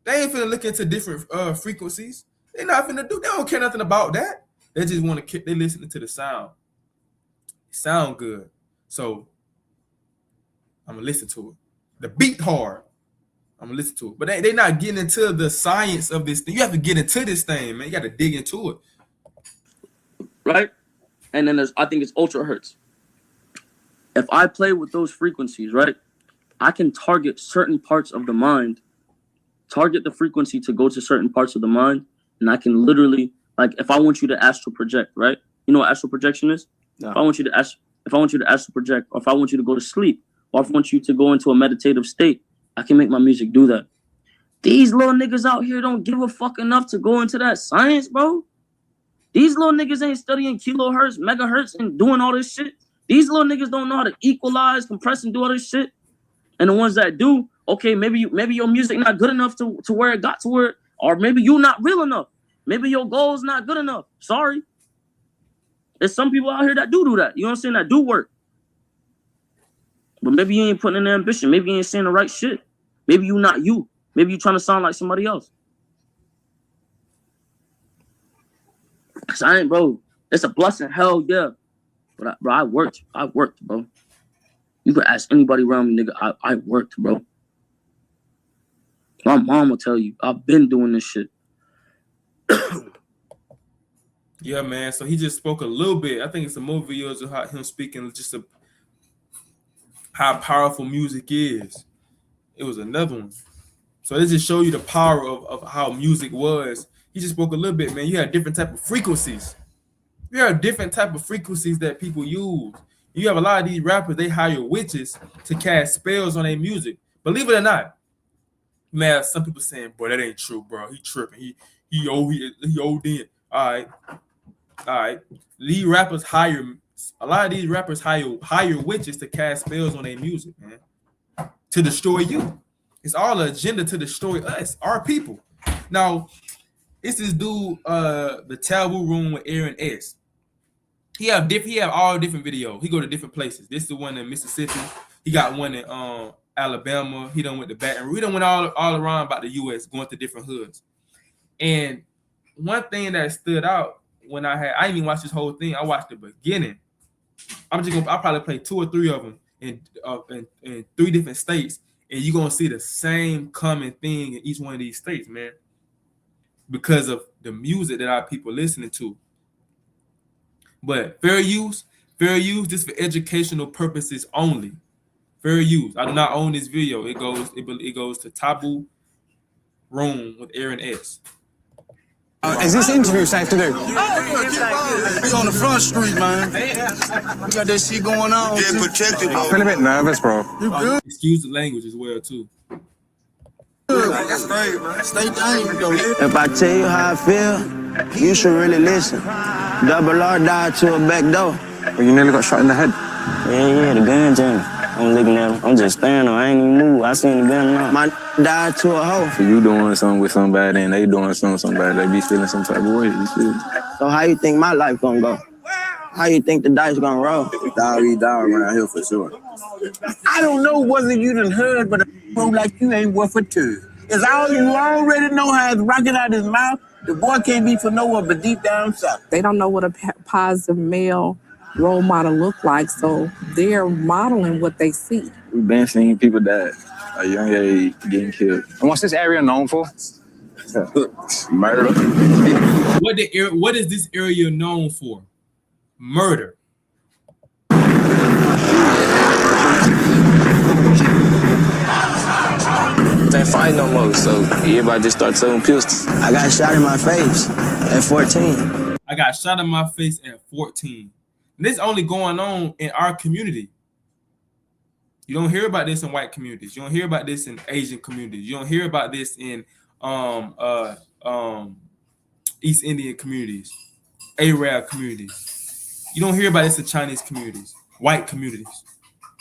They ain't finna look into different frequencies. They not finna do. They don't care nothing about that. They just want to. They listening to the sound. It sound good, so I'm gonna listen to it. The beat hard. I'm gonna listen to it. But they not getting into the science of this thing. You have to get into this thing, man. You got to dig into it. Right? And then I think it's ultra hertz. If I play with those frequencies, right, I can target certain parts of the mind, target the frequency to go to certain parts of the mind, and I can literally, like, if I want you to astral project, right? You know what astral projection is? No. If I want you to astral project, or if I want you to go to sleep, or if I want you to go into a meditative state, I can make my music do that. These little niggas out here don't give a fuck enough to go into that science, bro. These little niggas ain't studying kilohertz, megahertz, and doing all this shit. These little niggas don't know how to equalize, compress, and do all this shit. And the ones that do, okay, maybe your music not good enough to where it got to where, or maybe you not real enough. Maybe your goal's not good enough. Sorry. There's some people out here that do that. You know what I'm saying? That do work. But maybe you ain't putting in the ambition. Maybe you ain't saying the right shit. Maybe you not you. Maybe you trying to sound like somebody else. Cause I ain't, bro. It's a blessing. Hell yeah. But I worked, bro. You could ask anybody around me, nigga. I worked, bro. My mom will tell you, I've been doing this shit. Yeah, man. So he just spoke a little bit. I think it's some more videos of him speaking just how powerful music is. It was another one. So this just show you the power of how music was. He just spoke a little bit, man. You have different type of frequencies. You have different type of frequencies that people use. You have a lot of these rappers, they hire witches to cast spells on their music. Believe it or not. Man, some people saying, boy, that ain't true, bro. He tripping. He OD in. All right. These rappers a lot of these rappers hire witches to cast spells on their music, man. To destroy you. It's all an agenda to destroy us, our people. Now, it's this dude, the Taboo Room with Aaron S. He have all different videos. He go to different places. This is the one in Mississippi. He got one in Alabama. He done went to Baton Rouge. We done went all around about the U.S. going to different hoods. And one thing that stood out when I didn't even watch this whole thing. I watched the beginning. I'll probably play 2 or 3 of them in 3 different states, and you're gonna see the same common thing in each one of these states, man. Because of the music that our people listening to. But fair use, just for educational purposes only. Fair use. I do not own this video. It goes to Taboo Room with Aaron S. Is this interview safe to do? We on the front street, man. We got that shit going on. Yeah, protected. I feel a bit nervous, bro. You good? Excuse the language as well, too. That's great, man. Stay down, though. If I tell you how I feel, you should really listen. Double R died to a back door. Well, you nearly got shot in the head. Yeah, the gun jammed. I'm looking at him. I'm just standing there. I ain't even move. I seen the gun now. My died to a hoe. So you doing something with somebody and they doing something with somebody, they be feeling some type of way. You see? So how you think my life gonna go? How you think the dice gonna roll? Dog eat dog around here for sure. I don't know whether you done heard, but a like you ain't worth a two. It's all you already know how it's rocking out his mouth. The boy can't be for nowhere but deep down south. They don't know what a positive male role model look like, so they're modeling what they see. We've been seeing people die at a young age getting killed. And what's this area known for? Murder. What is this area known for? Murder. They ain't fighting no more, so everybody just start selling pistols. I got shot in my face at 14. I got shot in my face at 14. And this is only going on in our community. You don't hear about this in white communities. You don't hear about this in Asian communities. You don't hear about this in East Indian communities, Arab communities. You don't hear about this in Chinese communities, white communities.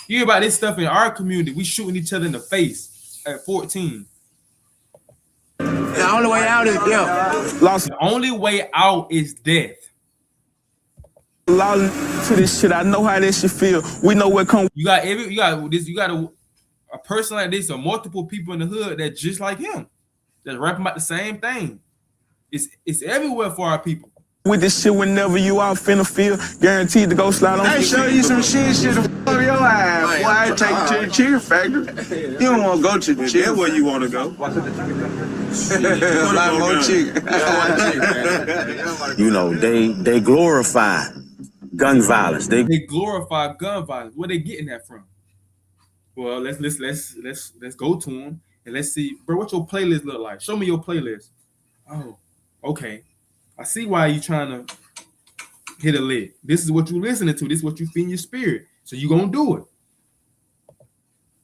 You hear about this stuff in our community. We shooting each other in the face at 14. The only way out is death. The only way out is death. To this shit, I know how this shit feel. We know where come. You got a person like this, or multiple people in the hood that just like him, that's rapping about the same thing. It's everywhere for our people. with this shit whenever you out finna feel. Guaranteed to go slide on. I show you some shit to f*** up your ass. Boy, I take you to the chicken factory. You don't want to go to the chicken. That's where you want to go. A lot more chicken. You know, they glorify gun violence. They glorify gun violence. Where they getting that from? Well, let's go to them and let's see, bro. What your playlist look like? Show me your playlist. Oh, okay. I see why you trying to hit a lick. This is what you listening to. This is what you feed your spirit. So you gonna do it.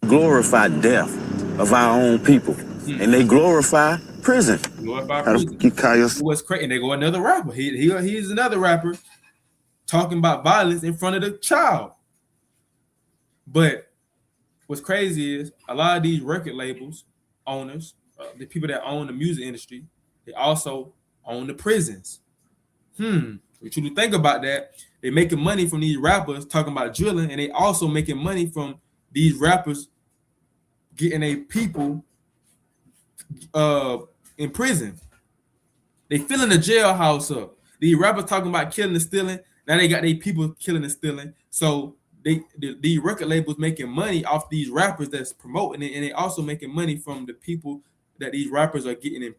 Glorify death of our own people, and they glorify prison. Glorify prison. What's crazy? And they go another rapper. He's another rapper talking about violence in front of the child. But what's crazy is a lot of these record labels owners, the people that own the music industry, they also own the prisons. If you think about that, they're making money from these rappers talking about drilling, and they also making money from these rappers getting a people in prison. They filling the jailhouse up. These rappers talking about killing and stealing. Now they got their people killing and stealing. So the record labels making money off these rappers that's promoting it, and they also making money from the people that these rappers are getting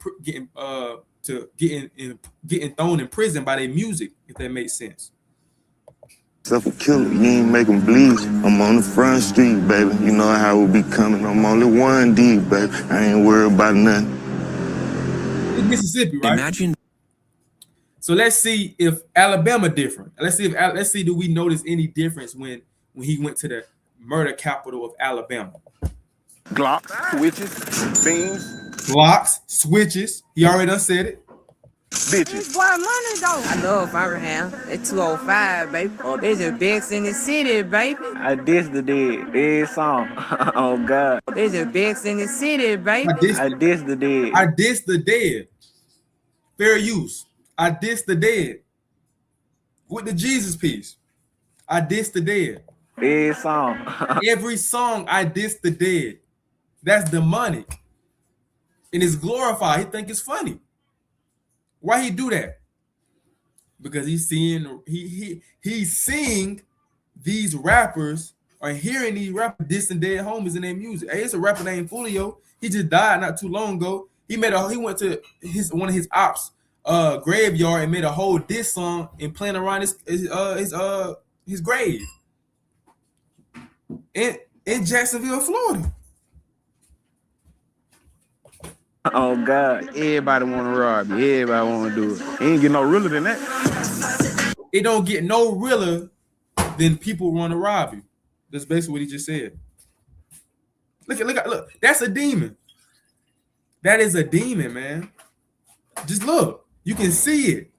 thrown in prison by their music, if that makes sense. Except for killer, you ain't make them bleed. I'm on the front street, baby. You know how we be coming. I'm only one deep, baby. I ain't worried about nothing. In Mississippi, right? Imagine. So let's see if Alabama different. Let's see do we notice any difference when he went to the murder capital of Alabama? Glocks, switches, beans. Glocks, switches. He already done said it. Bitches. Boy, money though. I love Birmingham. It's 205, baby. Oh, there's the best in the city, baby. I diss the dead. Every song. Oh, God. There's the best in the city, baby. I diss the dead. I diss the dead. Fair use. I diss the dead. With the Jesus piece. I diss the dead. Every song. Every song I diss the dead. That's demonic. And it's glorified. He think it's funny. Why he do that? Because he's seeing these rappers are hearing these rappers dissing dead homies in their music. Hey, it's a rapper named Fulio. He just died not too long ago. He went to one of his ops graveyard and made a whole diss song and playing around his grave in Jacksonville, Florida. Oh God! Everybody want to rob you. Everybody want to do it. It ain't get no realer than that. It don't get no realer than people want to rob you. That's basically what he just said. Look. That's a demon. That is a demon, man. Just look. You can see it.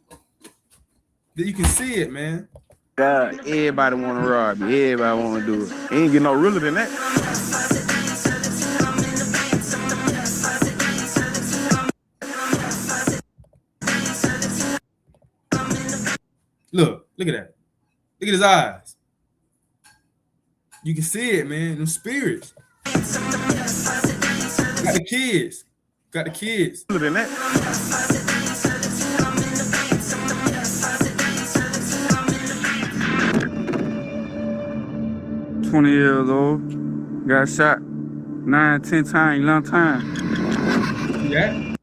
You can see it, man. God, everybody want to rob you. Everybody want to do it. It ain't get no realer than that. Look at that. Look at his eyes. You can see it, man. Them spirits. Got the kids. Look at that. 20 years old. Got shot 9, 10 times, long time. Yeah.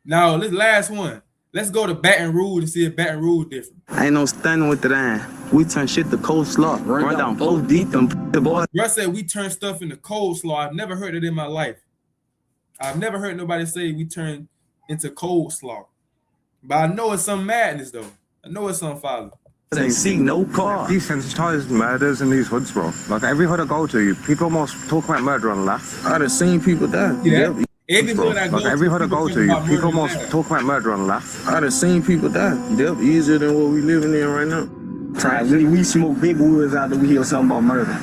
Now, this last one. Let's go to Baton Rouge and see if Baton Rouge different. Ain't no standing with the iron. We turn shit to coleslaw. Run down both deep them boys. Bro said we turn stuff into coleslaw. I've never heard it in my life. I've never heard nobody say we turn into coleslaw. But I know it's some madness though. I know it's some folly. They see no car. Desensitized murders in these hoods, bro. Like every hood I go to, people almost talk about murder and laugh. I've seen people die. Yeah. Every hood I go like every hood I go to, people almost talk about murder and laugh. I've seen people die. They're easier than what we living in right now. We smoke big woods out there, we hear something about murder.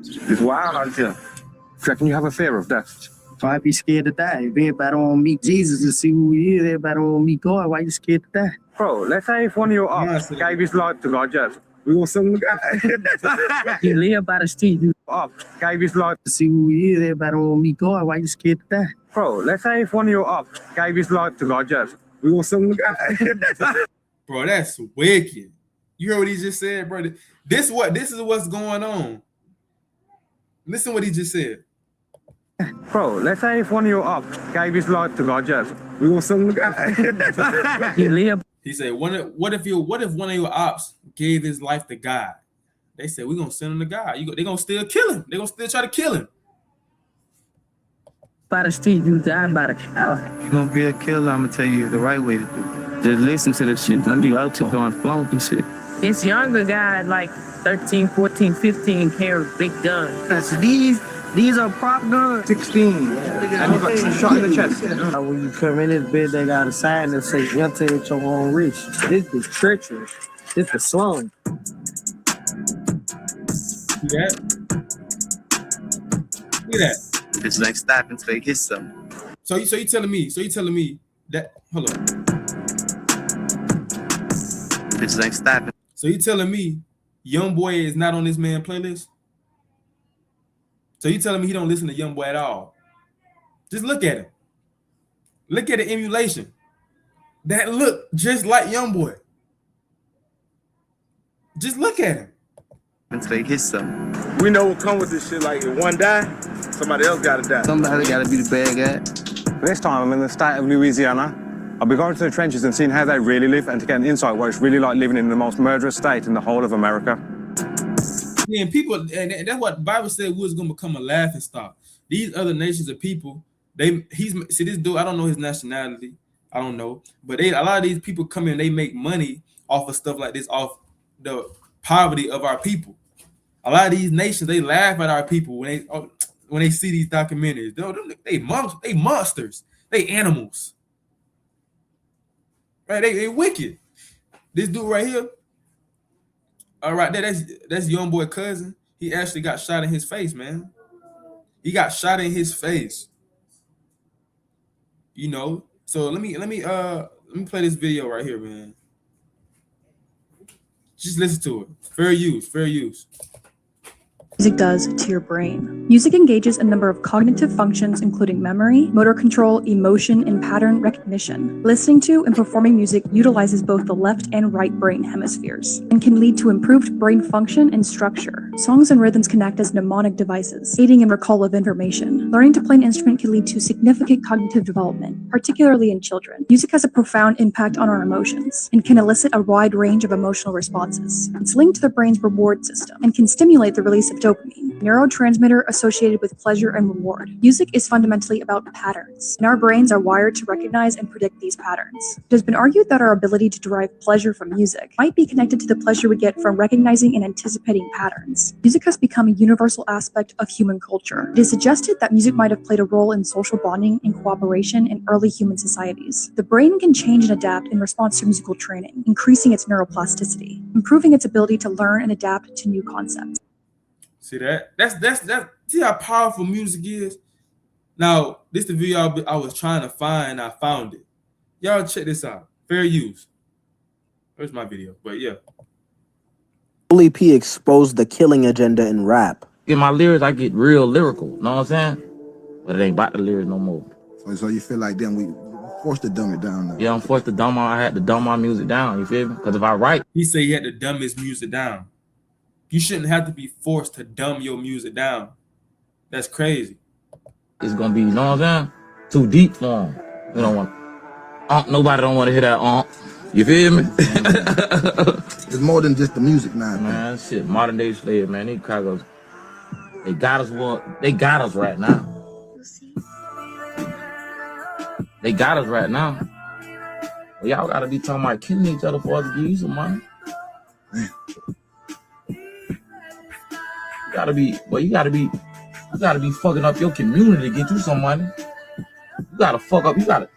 It's wild out here. Do you reckon you have a fear of death? So I'd be scared to die. If everybody don't meet Jesus and see who he is, everybody don't meet God, why you scared to die? Bro, let's say if one of your ops gave his life to God, just we want some guy. He live by the street. Ops gave his life to see who he is, everybody don't meet God, why you scared to die? Bro, let's say if one of your ops gave his life to God, just we want some guy. Bro, that's wicked. You heard what he just said, bro? This is what's going on. Listen what he just said. Bro, let's say if one of your ops gave his life to God, just we will send the guy. He said, what if one of your ops gave his life to God? They said, we're gonna send him to God. They're gonna still kill him. They're gonna still try to kill him. By the street, you die by the cow. You're gonna be a killer, I'm gonna tell you the right way to do it. Just listen to the shit. Don't be out to going flunk and shit. This younger guy, like 13, 14, 15, carry big guns. So these are prop guns. 16. And you got shot in the chest. When you come in this bitch, they got a sign that says, enter at your own risk. This is treacherous. This is slum. See that? Look at that. It's like stop and take his something. So you telling me that hold on. It's like stop. So you telling me YoungBoy is not on this man playlist? So you telling me he don't listen to YoungBoy at all? Just look at him. Look at the emulation. That look just like YoungBoy. Just look at him. And take his something. We know what comes with this shit. Like, if one die, somebody else gotta die. Somebody gotta be the bad guy. This time I'm in the state of Louisiana. I'll be going to the trenches and seeing how they really live and to get an insight what it's really like living in the most murderous state in the whole of America. Yeah, and people, and that's what the Bible said we was gonna become a laughing stock. These other nations of people, see this dude, I don't know his nationality, I don't know, but a lot of these people come in, they make money off of stuff like this, off the poverty of our people. A lot of these nations, they laugh at our people when they see these documentaries. They monsters, they animals. Right, they wicked. This dude right here, all right, that's YoungBoy cousin. He actually got shot in his face, man. He got shot in his face. You know, so let me play this video right here, man. Just listen to it. Fair use. Music does to your brain. Music engages a number of cognitive functions, including memory, motor control, emotion, and pattern recognition. Listening to and performing music utilizes both the left and right brain hemispheres and can lead to improved brain function and structure. Songs and rhythms can act as mnemonic devices, aiding in recall of information. Learning to play an instrument can lead to significant cognitive development, particularly in children. Music has a profound impact on our emotions and can elicit a wide range of emotional responses. It's linked to the brain's reward system and can stimulate the release of dopamine, neurotransmitter associated with pleasure and reward. Music is fundamentally about patterns, and our brains are wired to recognize and predict these patterns. It has been argued that our ability to derive pleasure from music might be connected to the pleasure we get from recognizing and anticipating patterns. Music has become a universal aspect of human culture. It is suggested that music might have played a role in social bonding and cooperation in early human societies. The brain can change and adapt in response to musical training, increasing its neuroplasticity, improving its ability to learn and adapt to new concepts. See that? That's see how powerful music is. Now, this is the video I was trying to find. I found it. Y'all check this out. Fair use. Where's my video? But yeah. Bully P exposed the killing agenda in rap. In my lyrics, I get real lyrical. Know what I'm saying? But it ain't about the lyrics no more. So you feel like then we forced to dumb it down now? Yeah, I'm forced to dumb. I had to dumb my music down. You feel me? Because if I write, he said he had to dumb his music down. You shouldn't have to be forced to dumb your music down. That's crazy. It's gonna be, you know what I'm saying? Too deep for him. You don't want. Nobody don't want to hear that. You feel me? It's more than just the music now. Man, shit, modern day slave, man. These crackers, they got us. They got us right now. They got us right now. Well, y'all gotta be talking about killing each other for us to give you some money. You gotta be fucking up your community to get you some money. You gotta fuck up. You gotta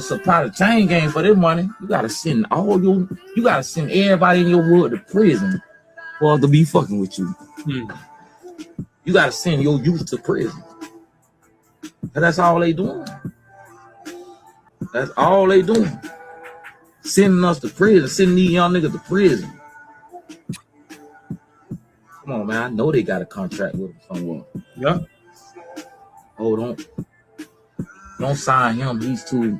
supply the chain gang for this money. You gotta send everybody in your wood to prison for us to be fucking with you. You gotta send your youth to prison. And that's all they doing. That's all they doing. Sending us to prison, sending these young niggas to prison. Come on, man. I know they got a contract with him somewhere. Yeah. Oh, don't sign him. He's too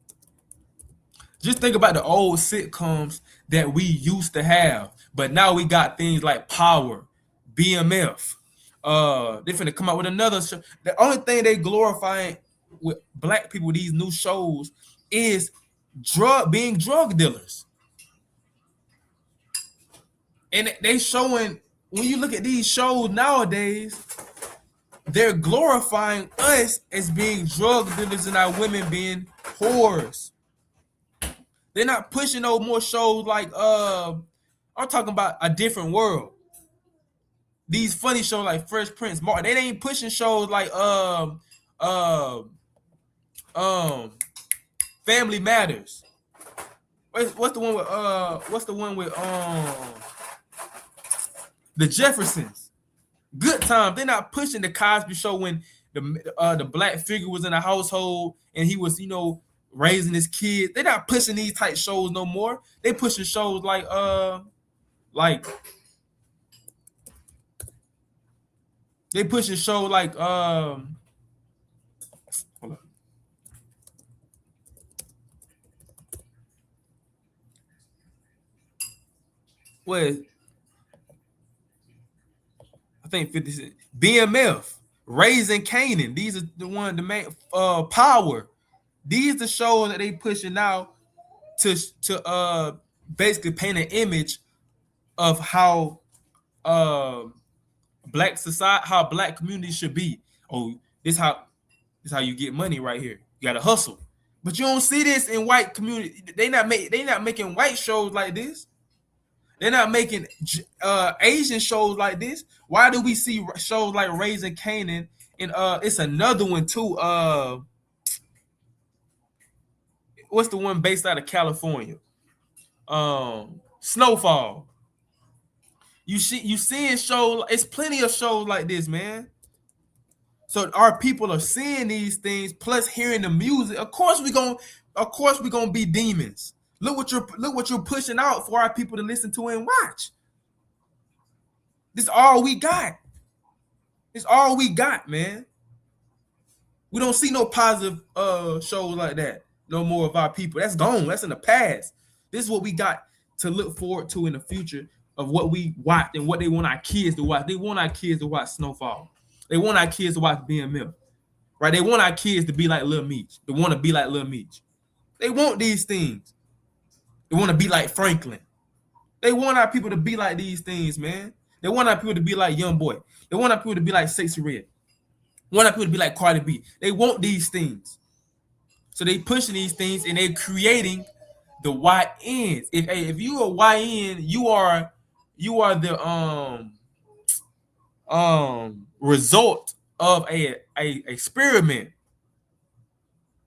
Just think about the old sitcoms that we used to have, but now we got things like Power, BMF. They're finna come out with another show. The only thing they glorifying with black people, these new shows, is being drug dealers. And they showing, when you look at these shows nowadays, they're glorifying us as being drug dealers and our women being whores. They're not pushing no more shows like I'm talking about A Different World. These funny shows like Fresh Prince, Martin, they ain't pushing shows like Family Matters. What's the one with The Jeffersons? Good Times. They're not pushing the Cosby Show when the black figure was in a household and he was, raising his kids. They're not pushing these type shows no more. They pushing shows like they pushing show like hold on. What? I think 50 Cent. BMF, Raising Canaan. These are the main Power. These are the shows that they pushing now to basically paint an image of how black society, how black community should be. Oh, this how you get money right here. You gotta hustle. But you don't see this in white community. They not making white shows like this. They're not making Asian shows like this. Why do we see shows like Raising Canaan? And it's another one too. What's the one based out of California? Snowfall. You seeing shows. It's plenty of shows like this, man. So our people are seeing these things, plus hearing the music. Of course we gonna be demons. Look what you're pushing out for our people to listen to and watch. This is all we got. It's all we got, man. We don't see no positive shows like that no more of our people. That's gone. That's in the past. This is what we got to look forward to in the future of what we watch and what they want our kids to watch. They want our kids to watch Snowfall. They want our kids to watch BMF, right? They want our kids to be like Lil Meech. They want to be like Lil Meech. They want these things. They want to be like Franklin. They want our people to be like these things, man. They want our people to be like Young Boy. They want our people to be like Sexy Red. They want our people to be like Cardi B. They want these things. So they pushing these things and they creating the YNs. If you are YN, you are the result of a experiment.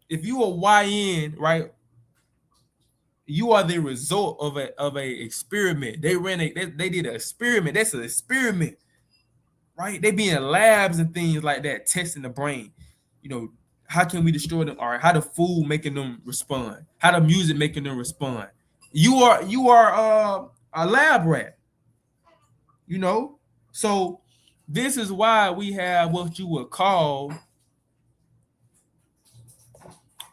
If you are YN, right, you are the result of a experiment. They did an experiment. That's an experiment, right? They be in labs and things like that, testing the brain. How can we destroy them? All right, how the food making them respond? How the music making them respond? You are a lab rat, So this is why we have what you would call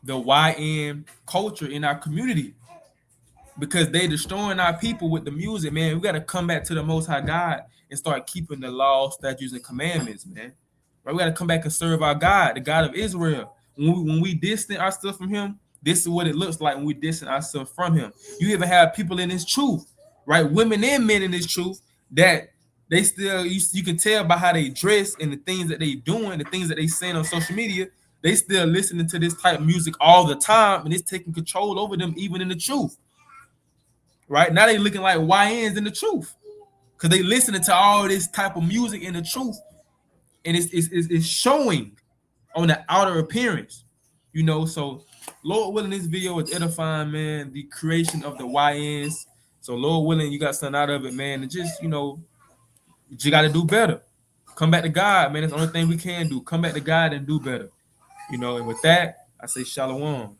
the YN culture in our community, because they destroying our people with the music, man. We got to come back to the Most High God and start keeping the laws, statutes, and commandments, man. Right? We got to come back and serve our God, the God of Israel. When we distance ourselves from him, this is what it looks like when we distance ourselves from him. You even have people in this truth, right? Women and men in this truth that they still, you can tell by how they dress and the things that they doing, the things that they saying on social media, they still listening to this type of music all the time, and it's taking control over them even in the truth. Right? Now they looking like YNs in the truth because they listening to all this type of music in the truth, and it's showing on the outer appearance, So Lord willing, this video is edifying, man. The creation of the YNs. So Lord willing, you got something out of it, man. And just, you got to do better. Come back to God, man. That's the only thing we can do. Come back to God and do better. And with that, I say shalom.